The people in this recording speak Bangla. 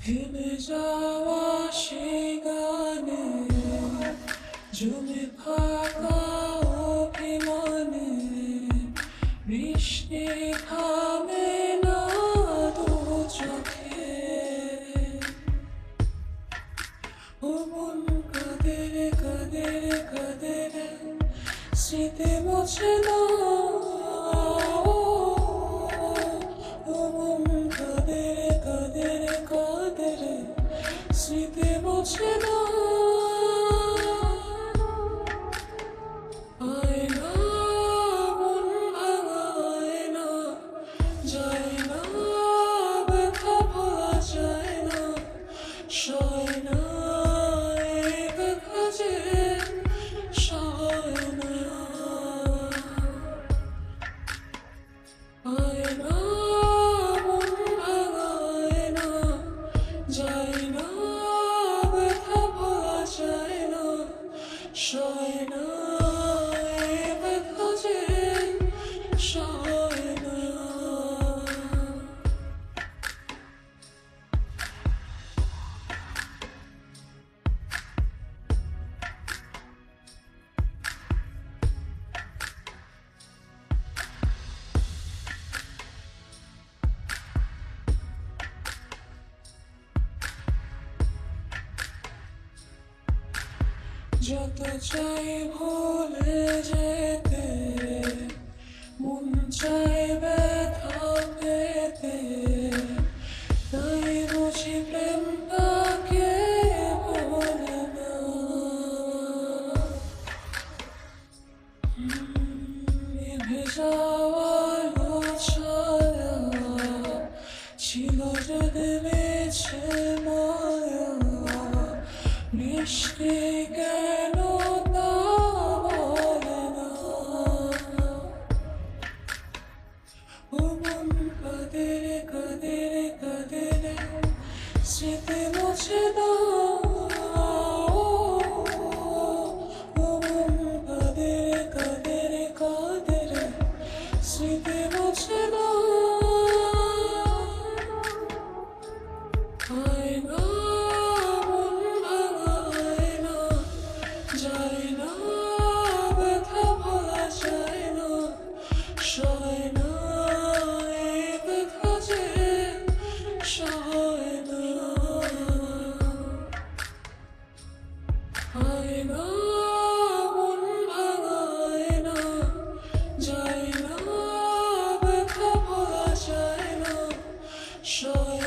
থেমে যাওয়া সেখানে জমে থাকা অভিমানে বৃষ্টি থামে না দু চোখে। ও মন কাঁদে কাঁদে কাঁদে স্মৃতি মুছে না। ও মন কাঁদে কাঁদে কাঁদে স্মৃতি মুছে না। আয়না মন ভাঙা আয়না যায় না, ব্যথা ভোলা যায় না, সয় না এই ব্যথা যে সয় না। আয়না মন ভাঙা আয়না যায় না, ব্যথা ভোলা যায় না, সয় না এই ব্যথা যে সয় না। যত চাই ভুলে যেতে, মন চাই ব্যথা পেতে, তাই বুঝি প্রেম তাকে বলে না। নিভে যাওয়া ছায়া ছিল যদি বেছে মায়া, বৃষ্টি কেন তা বলে না। ও মন কাঁদে কাঁদে কাঁদে স্মৃতি মুছে না। ও মন কাঁদে কাঁদে কাঁদে স্মৃতি মুছে না। আয়না মন ভাঙা আয়না যায় না, ব্যথা ভোলা যায় না, সয় না এই ব্যথা যে সয় না। আয়না মন ভাঙা আয়না যায় না, ব্যথা ভোলা যায় না, সয়